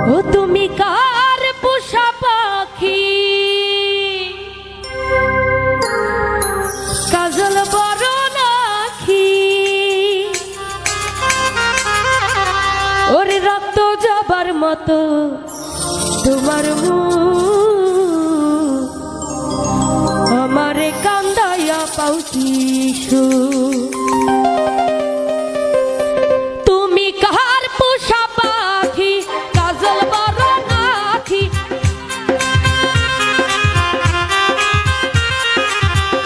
ও তুমি কার পোষা পাখি কাজল বড় নাখি ওরে রক্ত যাবার মতো তোমার মুখ আমারে কান্দাইয়া পাউছি তুমি কার পোষা পাখি কাজল বড় নাখি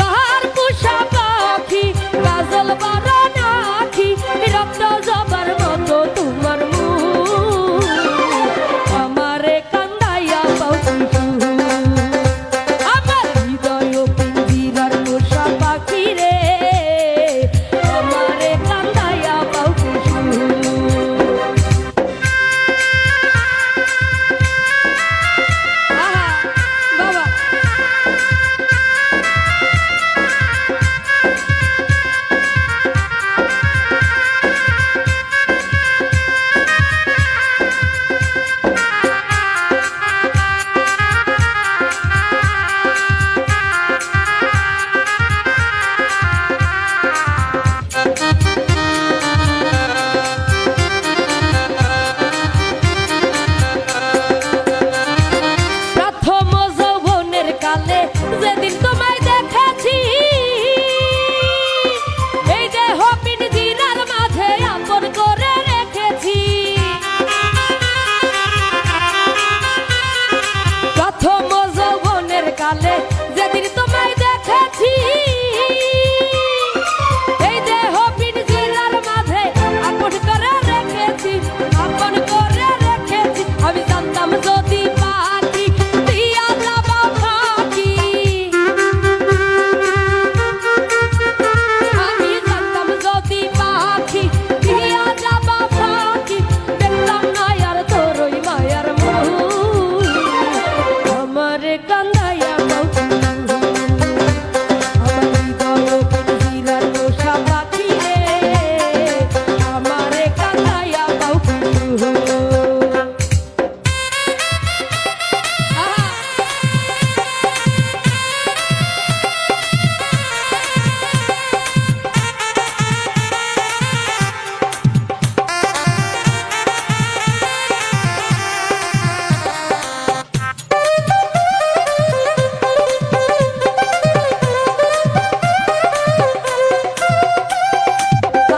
কার পোষা পাখি কাজল বড় নাখি রক্ত যাবার মতো তোমার মুখ আমারে কান্দাইয়া পাউছি আমার হৃদয় পিঞ্জিরার পোষা পাখি রে আমারে কান্দাইয়া পাউছি বাবা প্রথম যৌবনের কালে যেদিন তোমায় দেখেছি এই দেহ পিঞ্জিরার মাঝে আপন করে রেখেছি প্রথম যৌবনের কালে যেদিন তোমায় দেখেছি এই দেহ পিঞ্জিরার মাঝে আপন করে রেখেছি আপন করে রেখেছি আমি জানতাম যদি পাখি দিয়া যাবা ফাঁকি আমি জানতাম যদি পাখি দিয়া যাবা ফাঁকি দেখতাম না আর তোর ওই মায়ার মুখ আমারে কান্দাইয়া পাউছি আমার হৃদয় পিঞ্জিরার পোষা পাখি রে আমারে কান্দাইয়া পাউছি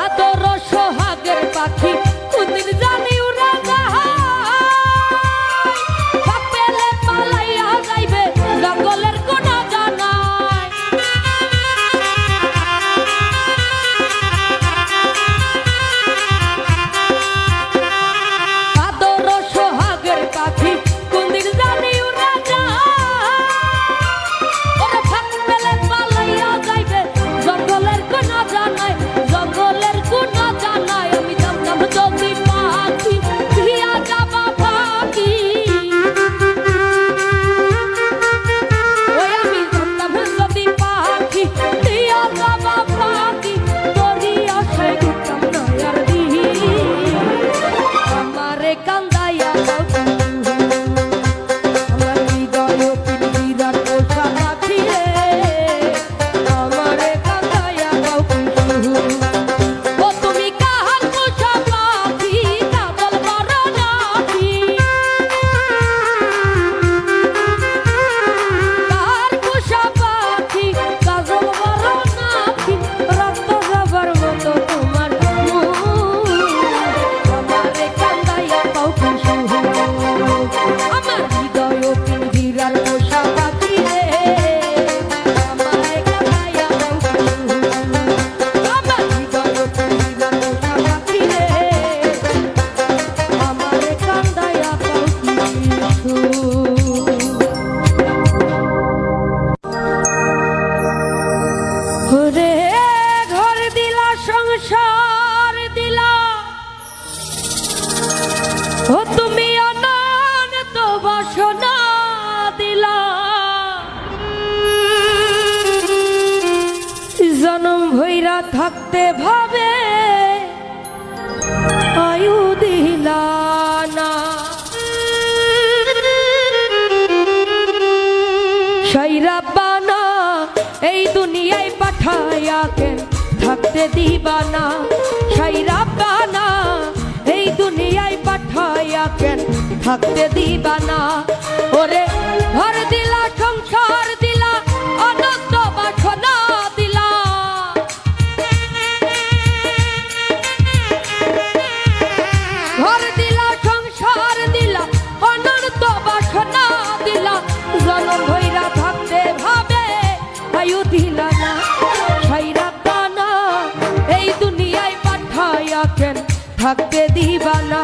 আদর সোহাগের পাখি কোনদিন জানি উড়া যায় পাক পেলে পালাইয়া যাইবে জঙ্গলের কোন জানায় আদর সোহাগের পাখি কোনদিন জানি উড়া যায় ওরে পাক পেলে পালাইয়া যাইবে জঙ্গলের কোন জানায় জঙ্গলের কোন জানায় আমি জানতাম যদি পাখি দিয়া যাবা ফাঁকি ওই আমি জানতাম যদি পাখি দিয়া যাবা ফাঁকি তোরই আশায় ঘুরতাম না আর দিহি আমারে কান্দাইয়া পাউছি আমার হৃদয় পিঞ্জিরার পোষা পাখি রে আমারে কান্দাইয়া পাউছি ও তুমি কার পোষা পাখি কাজল বড় নাখি কার পোষা পাখি কাজল বড় নাখি রক্ত যাবার মতো তোমার মুখ আমারে কান্দাইয়া পাউছি আমার হৃদয় পিঞ্জিরার পোষা পাখি রে আমারে কান্দাইয়া পাউছি আমার হৃদয় পিঞ্জিরার পোষা পাখি রে আমারে কান্দাইয়া পাউছি ওরে ঘর দিলা সংসার দিলা ও তুমি অনন্ত বাসনা দিলা জনম ভৈরা থাকতে ভাবে আয়ু দিলা থাকতে দিবা না সাইরা বানা এই দুনিয়ায় পাঠাইয়া কেন থাকতে দিবা না ওরে ঘর দিলা সংসার দিলা আনন্দ বাসনা দিলা ঘর দিলা সংসার দিলা আনন্দ বাসনা দিলা জনম ভৈরা থাকতে ভাবে আয়ু দিলা না সাইরা বানা এই দুনিয়ায় পাঠাইয়া কেন থাকতে দিবা না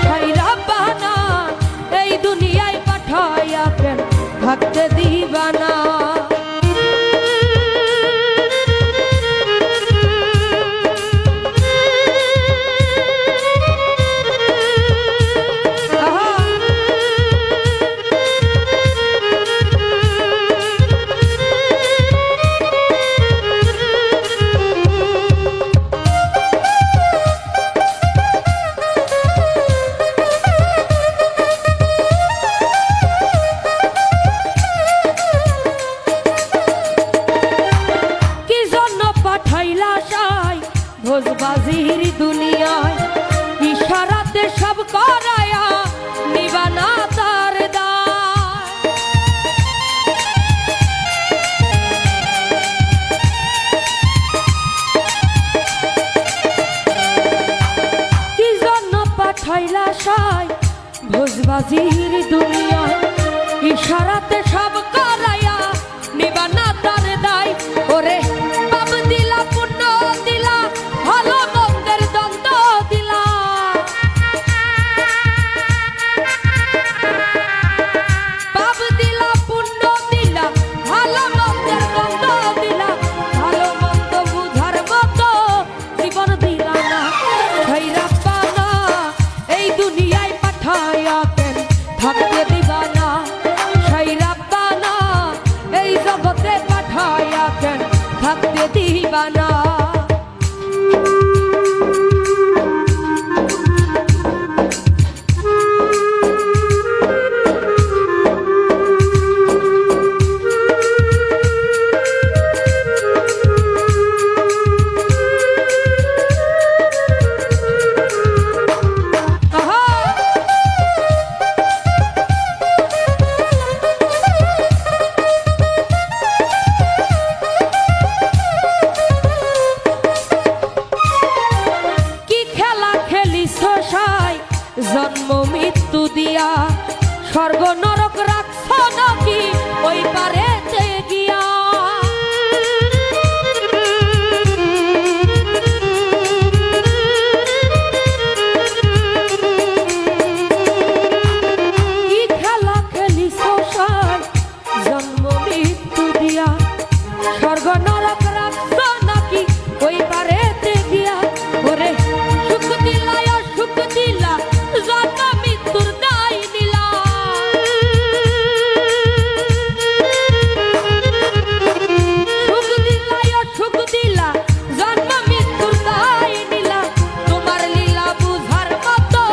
সাইরা বানা এই দুনিয়ায় পাঠাইয়া কেন থাকতে দিবা না ভোজবাজির দুনিয়ায় ইশারাতে সব করায়া নিবানা তার দায় কি জন্য পাঠাইলা সাই ভোজবাজির দুনিয়ায় ইশারাতে সব করায়া নিবানা তার দায় ওরে পাপ দিলা পুণ্য দিলা ভালো মন্দের দ্বন্দ্ব দিলা পাপ দিলা পুণ্য দিলা ভালো মন্দের দ্বন্দ্ব দিলা ভালো মন্দ বুঝার মতো জীবন দিলা না ভাইরা পানা এই দুনিয়ায় পাঠাইয়া কেন থাকতে দিবা না সাইরা পানা এই জগতে পাঠাইয়া কেন থাকতে দিবা না জন্ম মৃত্যু দিয়া স্বর্গ নরক রাখছ নাকি ওই পারেতে গিয়া কি খেলা খেলিস জন্ম মৃত্যু দিয়া স্বর্গ নরক রাখছ নাকি ওই পারেতে গিয়া ওরে সুখ দিলা সুখ দিলা জন্ম মৃত্যুর দায় নিলা সুখ দিলা সুখ দিলা জন্ম মৃত্যুর দায় নিলা তোমার লীলা বুঝার মতো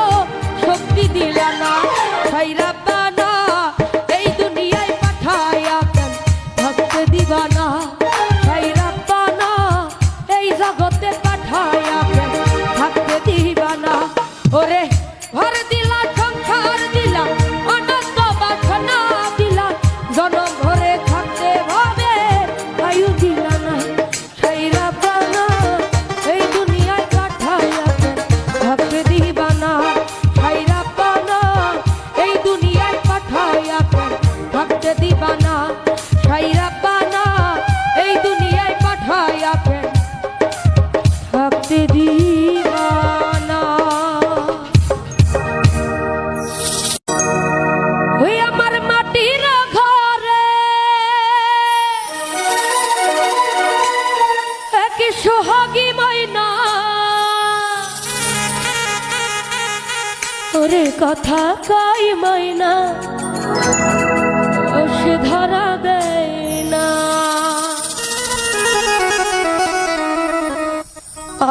শক্তি দিলা না সাইরা বানা এই দুনিয়ায় পাঠাইয়া কেন থাকতে দিবা না সাইরা বানা এই জগতে পাঠাইয়া কেন থাকতে দিবা না ওরে ঘর দিলা সংসার দিলা আনন্দ বাসনা দিলা জনম ভরে থাকতে ভাবে আয়ু দিলা না সাইরা বানা এই দুনিয়ায় পাঠাইয়া কেন থাকতে দিবা না সাইরা বানা এই দুনিয়ায় পাঠাইয়া কেন থাকতে দিবা না সাইরা বানা এই দুনিয়ায় পাঠাইয়া কেন থাকতে দিবা না ওই আমার মাটির ঘরে এক সোহাগী ময়না ওরে কথা কই ময়না ও সে ধরা দেয় না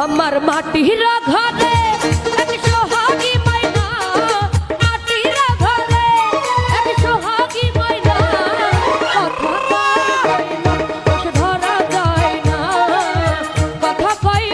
আমার মাটির ঘরে এক সোহাগী ময়না মাটির ঘরে এক সোহাগী ময়না কথা কই ময়না সে ধরা যায় না কথা কই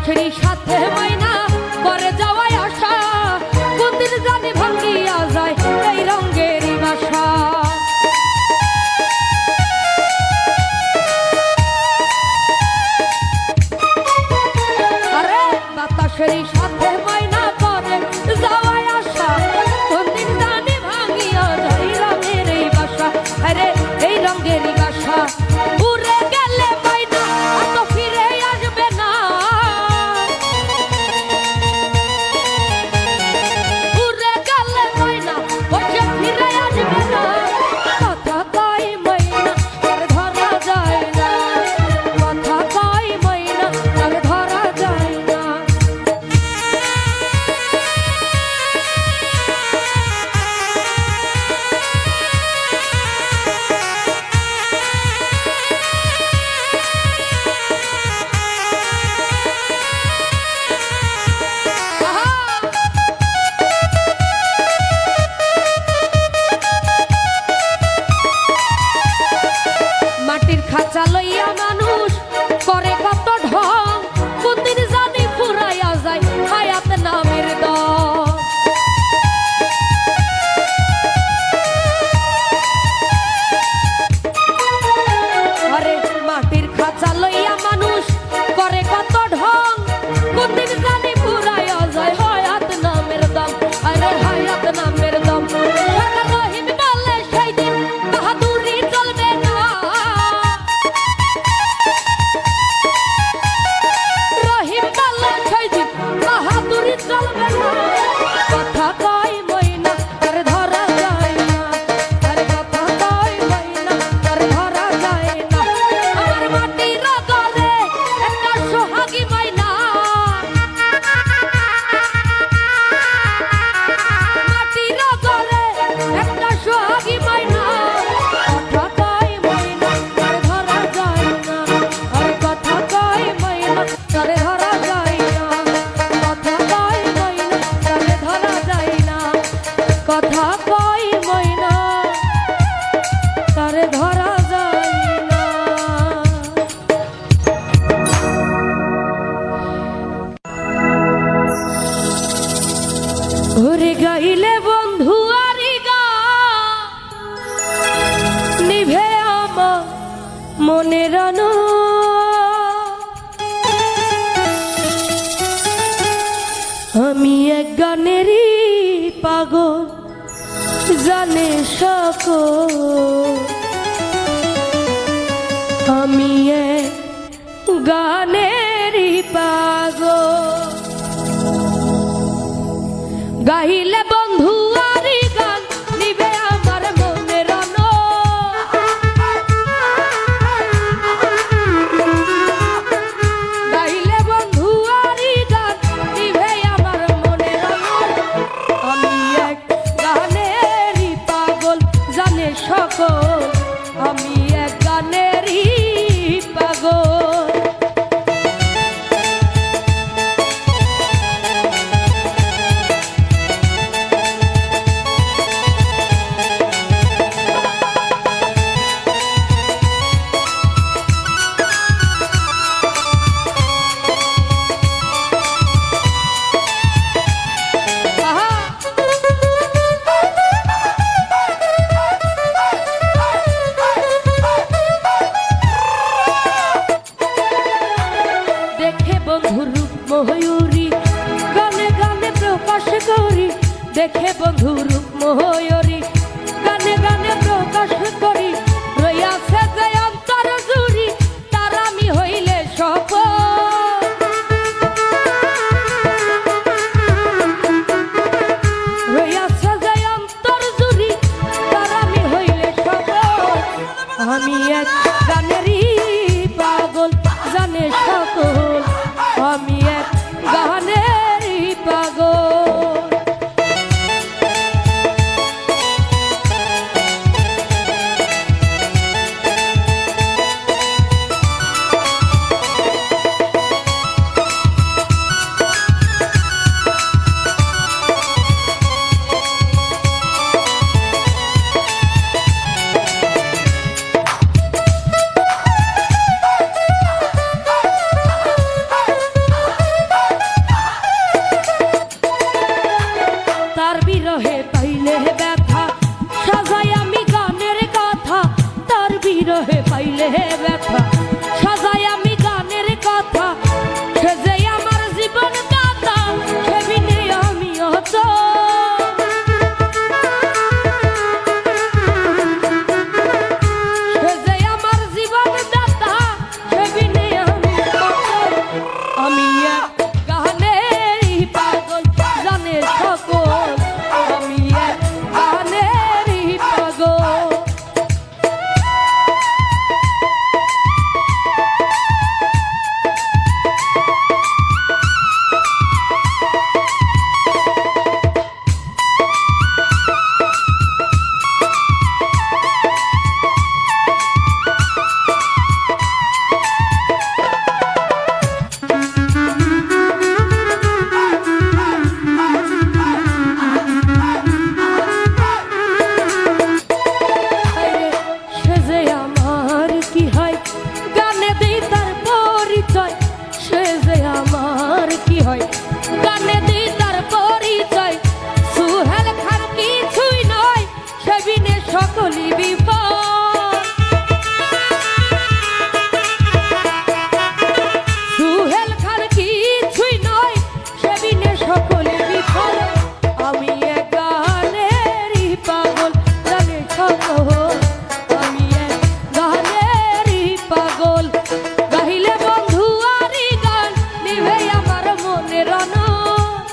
বাতাসেরই সাথে মাইনা করে যাওয়ায় আশা, কোনদিন জানি ভাঙ্গিয়া যায় এই রঙেরই বাসা। আরে বাতাসেরই সাথে মাইনা করে যাওয়ায় আশা, কোনদিন জানি ভাঙ্গিয়া যায় এই রঙেরই বাসা। আরে এই রঙেরই বাসা উড়ে গেলে মাইনা আর তো ফিরে আসবে না। উড়ে গেলে মাইনা বসে ফিরে আসবে না। কথা কয় মাইনা আর ধরা যায় না, কথা কয় মাইনা আর ধরা যায় না। মাটির খাঁচা লইয়া মানুষ করে কত ঢং, কোনদিন জানি ফুরাইয়া যায় হায়াত নামের দম। আরে মাটির খাঁচা লইয়া মানুষ করে কত ঢং, কোনদিন জানি ফুরাইয়া যায় হায়াত নামের দম। আরে হায়াত নামের দম রহিম বলে সেই দিন বাহাদুরি চলবে না। রহিম বলে সেই দিন বাহাদুরি চলবে না। কথা কয় ময়না আর ধরা যায় না, আরে কথা কয় ময়না আর ধরা যায় না। আমার মাটির গলে একটা সোহাগী ময়না, মাটির গলে একটা সোহাগী ময়না। কথা কয় ময়না আর ধরা যায় না, আরে কথা কয় ময়না আর ধরা যায় না। কথা কয় ময়না আর ধরা যায় না, কথা কয় ময়না তারে ধরা যায় না। ওরে গাইলে বন্ধু আরি গা নিভে আমার মনের আলো, আমি এক গানেরই পাগল জানে সকল। আমি এক গানেরই পাগল, গাইলে বন্ধু আরি গান নিবে আমার মনের আলো। গাইলে বন্ধু আরি গান নিবে আমার মনের আলো। আমি এক গানেরই পাগল জানে সকল, আমি এক গানেরই পাগল। ময়ূরী গানে গানে প্রকাশ করি, দেখে বন্ধু রূপ ময়ূরী গানে গানে প্রকাশ করি। রইয়াছে যে অন্তর জুড়ি তার আমি হইলে সফল। রইয়াছে যে অন্তর জুড়ি তার আমি হইলে সফল। আমি এক গানেরই পাগল জানে সকল, আমি এক গানেরই পাগল। হয় গানে দিই তার পরিচয় সুহেল খান কিছুই নয় সে বিনে সকলই বিপদ সুহেল খান কিছুই নয় সে বিনে সকলই বিপদ আমি এক গানেরই পাগল জানে সকল আমি এক গানেরই পাগল গাহিলে বন্ধু আরি গান নিভে আমার মনের অনল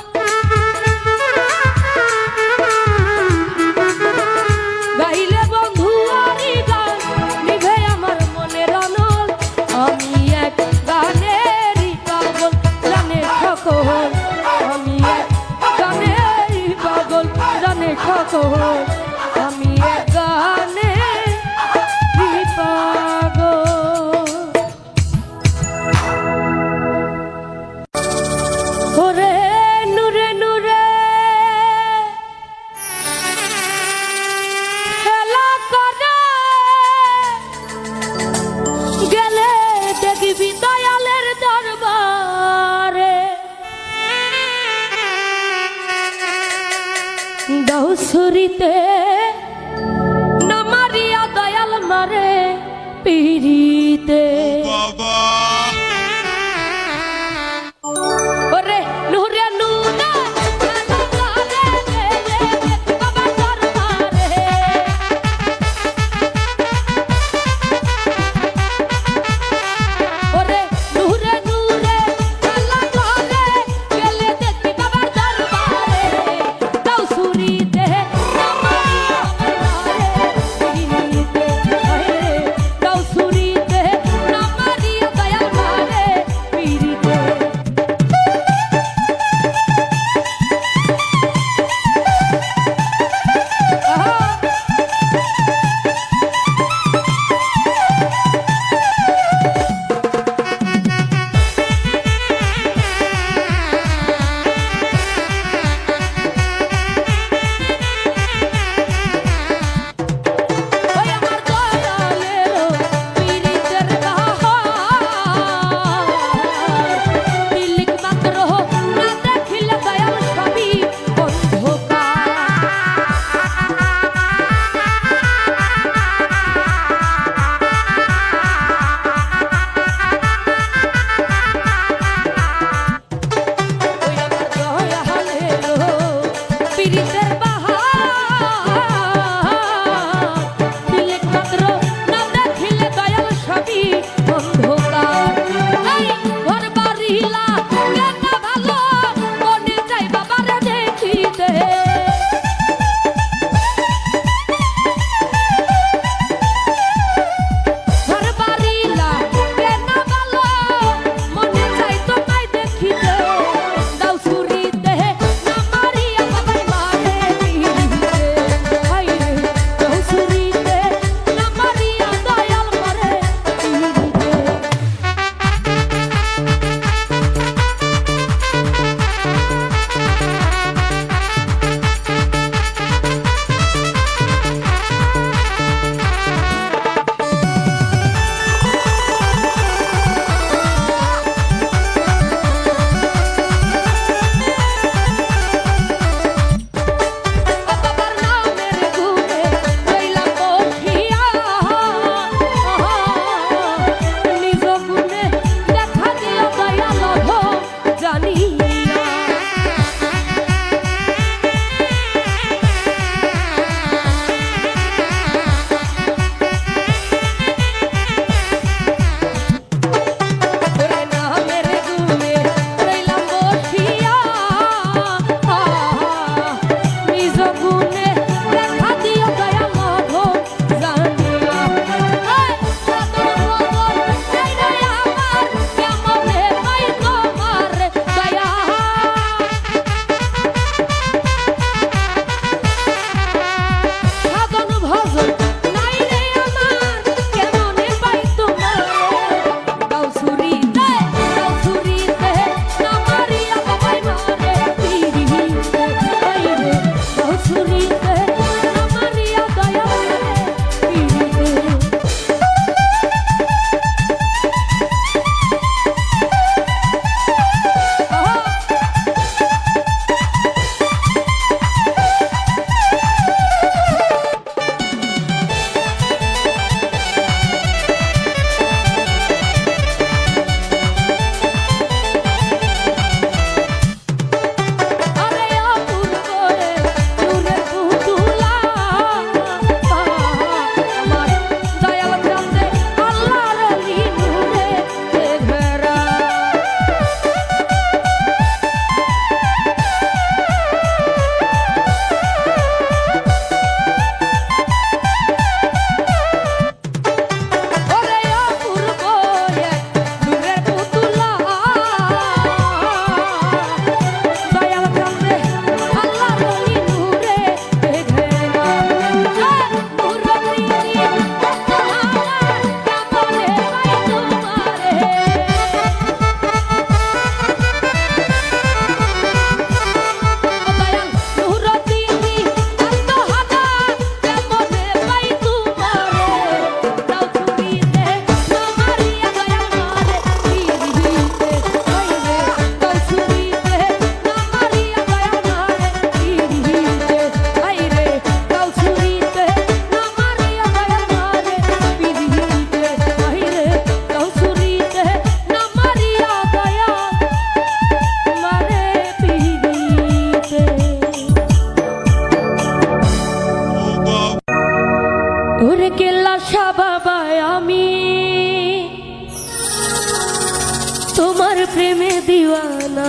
প্রেমে দিওয়ানা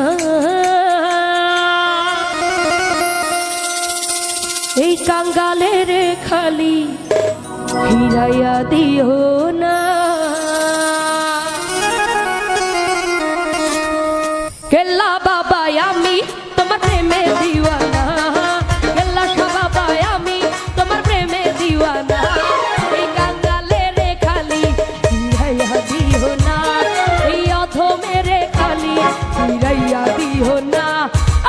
এই কাঙ্গালের খালি ফিরাইয়া দিও না কেল্লা বাবা আমি তোমার প্রেমে দিওয়ানা কেল্লা বাবা আমি তোমার প্রেমে দিওয়ানা এই কাঙ্গালের খালি ফিরাইয়া দিও না এই অধমের খালি ফিরাইয়া দিও না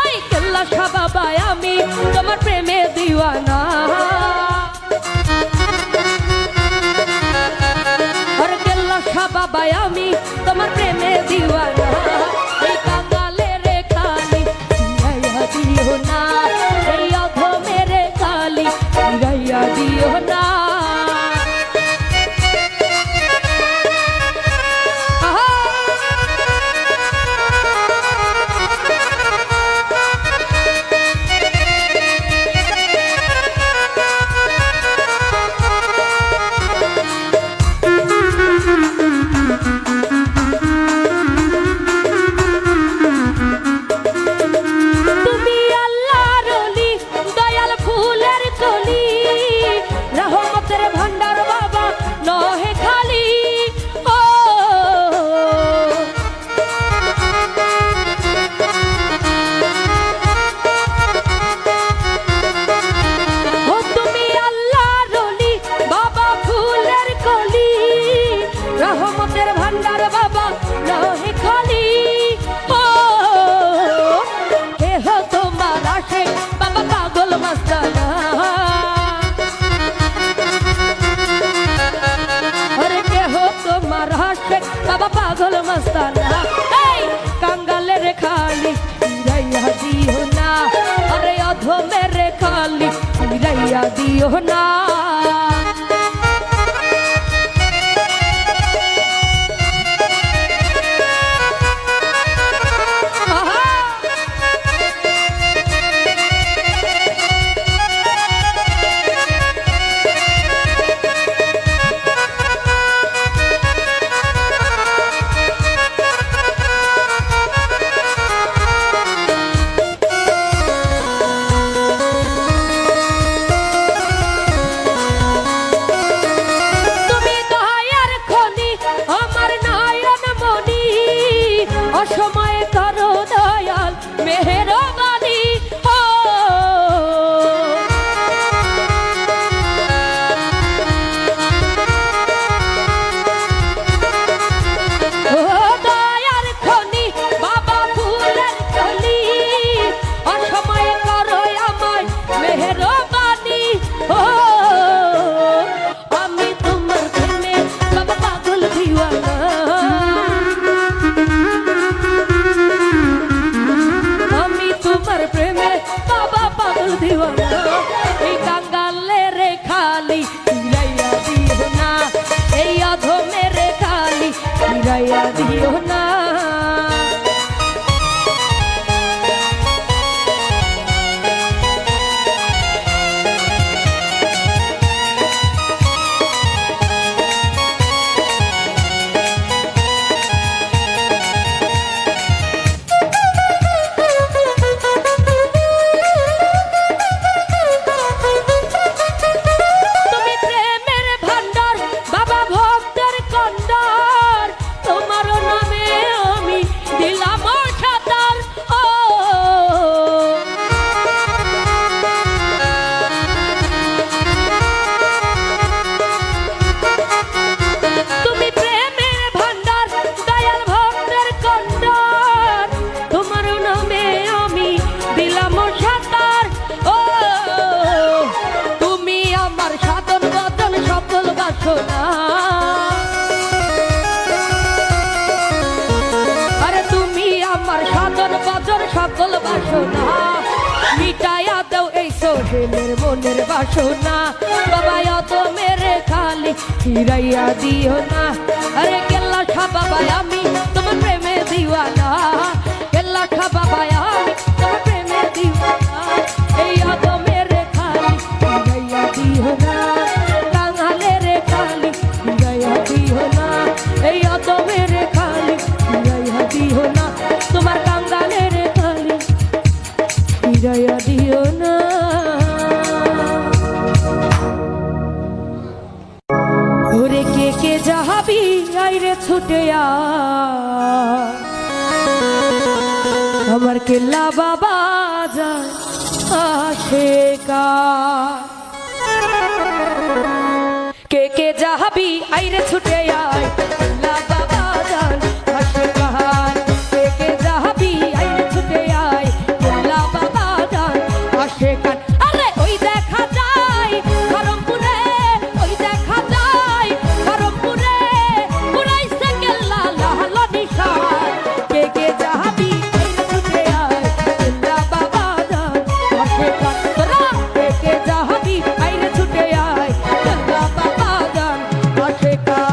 এই কেল্লা বাবা আমি তোমার প্রেমে দিওয়ানা আর কেল্লা বাবা আমি তোমার প্রেমে দিওয়ানা এই কাঙ্গালের খালি ফিরাইয়া দিও না এই অধমের খালি ফিরাইয়া দিও না বাবা পাগল মস্তানা এই কাঙ্গালের খালি ফিরাইয়া দিও না আরে অধমের খালি ফিরাইয়া দিও না অসময়ে করো দয়াল মেহেরবানি ও দয়ার খনি বাবা ফুলের কলি অসময়ে করো আমায় মেহেরবানি ও আমি তোমার প্রেমে বাবা পাগল দিওয়ানা প্রেমে বাবা পাগল দিওয়ানা এই কাঙ্গালের খালি ফিরাইয়া দিও না এই অধমের খালি ফিরাইয়া দিও না আরে তুমি আমার সাধন বদন সকল বাসনা মিটাইয়া দাও এই সোহেলের মনের বাসনা বাবা অত মেরে খালি ফিরাইয়া দিও না আরে কেল্লা বাবা আমি তোমার প্রেমে দিওয়ানা কেল্লা বাবা আমি তোমার প্রেমে দিওয়ানা এই অত মেরে খালি ফিরাইয়া দিও না কাঙালের খালি ফিরাইয়া দিও না এই অত মেরে খালি ফিরাইয়া দিও না আমার কেল্লা বাবা যায় আশেকার। কে কে যাবি আইরে ছুটে আয় কেল্লা বাবা যান আশেকার। কে কে যাবি আইরে ছুটে আয় কেল্লা বাবা যান আশেকার। আরে ওই দেখা যায় ধরমপুরে, ওই দেখা যায় ধরমপুরে উড়াইছে কেল্লা লাল নিশান। কে কে যাবি আইরে ছুটে আয় কেল্লা বাবা যান আশেকার। তোরা কে কে যাবি আইরে ছুটে আয় কেল্লা বাবা যান আশেকার।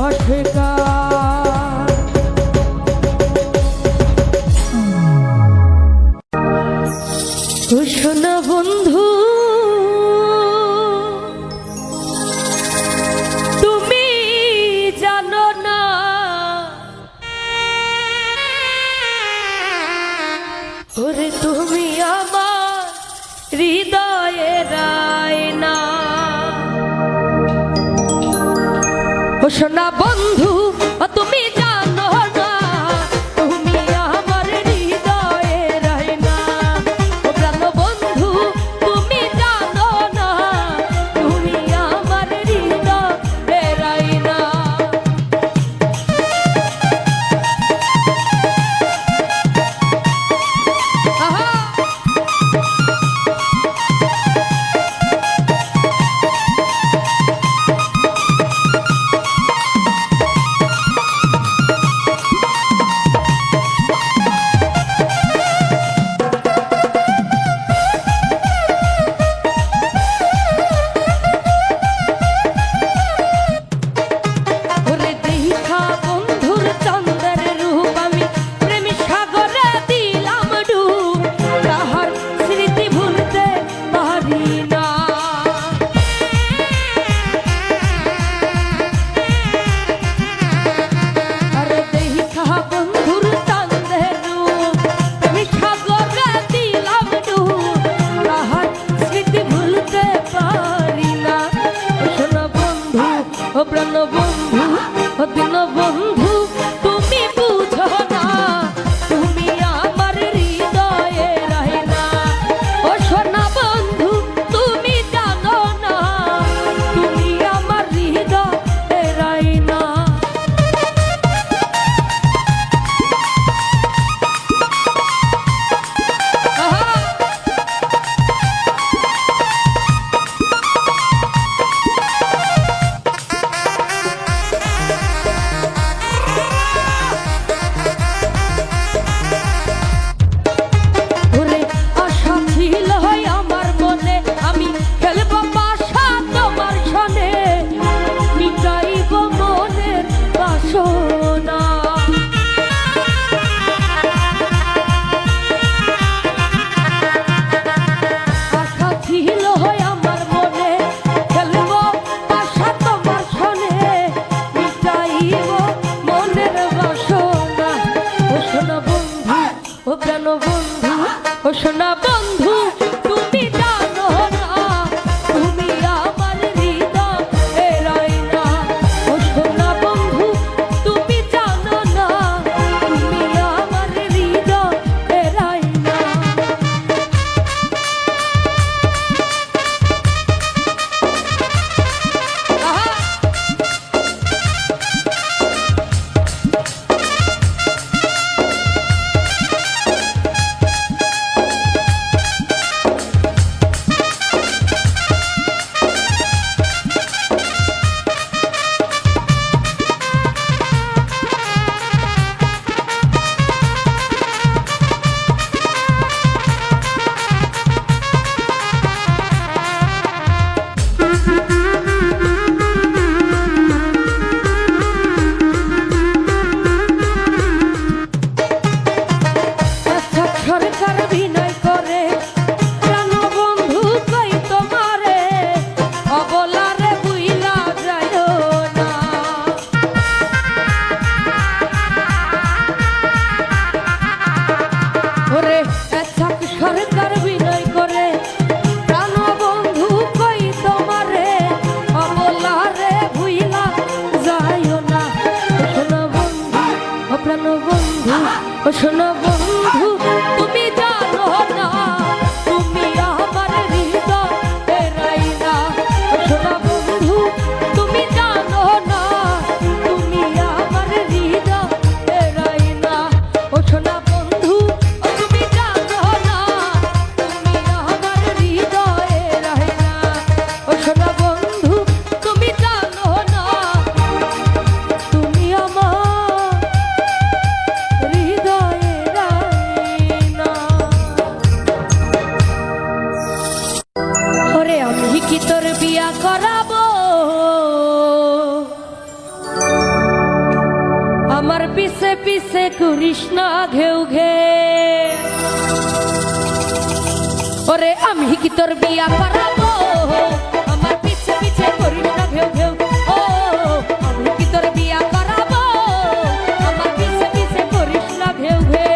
অস্বীকার। শোনো বন্ধু তুমি জানো না ওরে তুমি আমার হৃদয়ের আয়না। ও শোনা বন্ধু ও তুমি জানো না তুমি আমার হৃদয়ের আয়না। ও প্রাণ বন্ধু তুমি জানো না তুমি আমার হৃদয়ের আয়না। ও প্রাণ বন্ধু ও দিন বন্ধু তুমি বুঝো না তুমি আমার হৃদয়ের আয়না। ও সোনা বন্ধু তুমি জানো না তুমি আমার হৃদয়ের আয়না। ও প্রাণ বন্ধু ও সোনা বন্ধু তুমি জানো না তুমি আমার হৃদয়ের আয়না। ও সোনা বন্ধু তুমি জানো না তুমি আমার হৃদয়ের আয়না। সরকার বিনয় করে প্রাণ বন্ধু কই তোমারে অবলারে বুইলা যায় না। ওরে সরকার বিনয় করে প্রাণ বন্ধু কই তোমারে অবলারে বুইলা যায় না। শোনো বন্ধু ও প্রাণ বন্ধু ও শোনো বন্ধু তুমি জানো না তুমি আমার হৃদয়ের আয়না। ও শোনো বন্ধু তুমি জানো না তুমি আমার হৃদয়ের আয়না। ও শোনো বন্ধু ও তুমি জানো না তুমি আমার হৃদয়ের আয়না। ও শোনো বন্ধু তুমি জানো না তুমি আমার হৃদয়ের আয়না। ওরে আমি কি তোর বিয়া করাবো আমার পিছে পিছে করিস না ঘেউ ঘে ওরে আমি কি তোর বিয়া করাবো আমার পিছে পিছে করিস না ঘেউ ঘেউ ও আমি কি তোর বিয়া করাবো আমার পিছে পিছে করিস না ঘেউ ঘেউ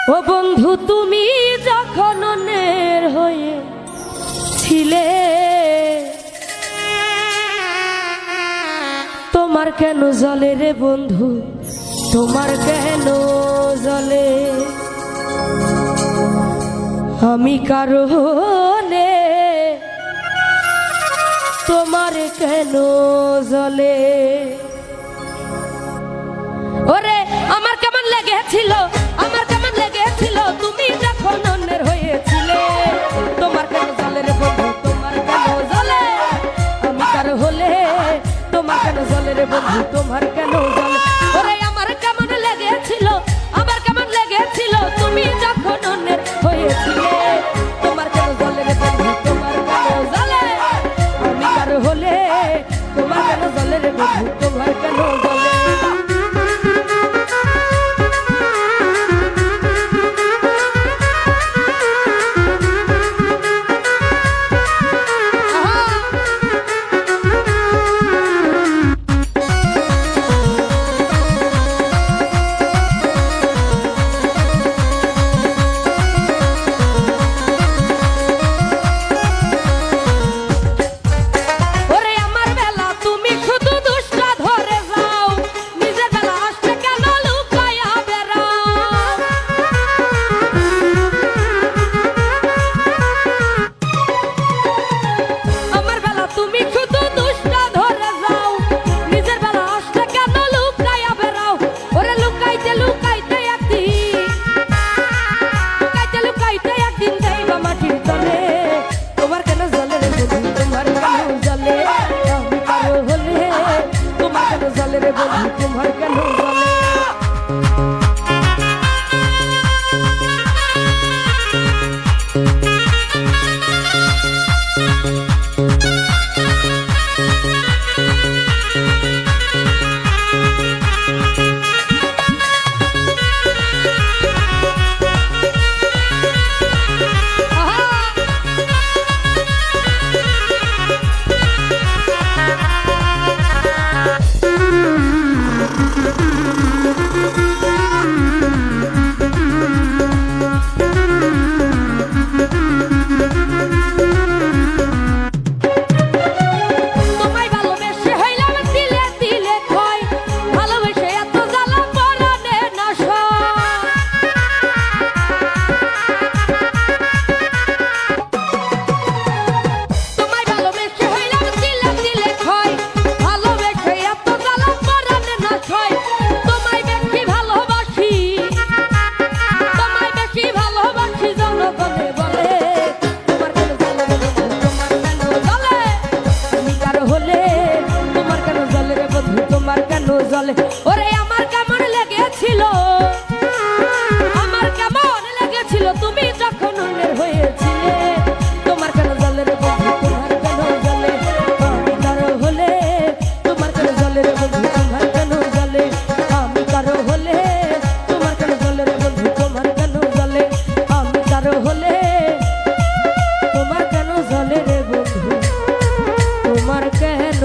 ও বন্ধু তুমি যখন নের হয়েছিলে তোমার কেন জ্বলে রে বন্ধু তোমার কেন জ্বলে আমি কারণে তোমার কেন জ্বলে ওরে আমার কেমন লেগেছিল আমার কেমন লেগেছিল তুমি যখন অন্যের হয়েছিলে তোমার কেন জ্বলে রে বন্ধু তোমার কেন জ্বলে আমি কার হলে তোমার কেন জ্বলে রে বন্ধু তোমার কেন জ্বলে ওরে আমার কেমন লেগেছিল আমার কেমন লেগেছিল তুমি যখন অন্যের হয়েছিলে তোমার কেন জ্বলে রে বন্ধু তোমার কেন জ্বলে আমি কার বন্ধু তোমার কেন জ্বলে জলে ওরে আমার কেমন লেগেছিল তুমি যখন অন্যের হয়েছিলে তোমার কেন জলে রে বন্ধু তোমার কেন জলে আমি কারো হলে তোমার কেন জলে রে বন্ধু তোমার কেন জলে আমি কারো হলে তোমার কেন জলে রে বন্ধু তোমার কেন জলে আমি কারো হলে তোমার কেন জলে রে বন্ধু তোমার কেন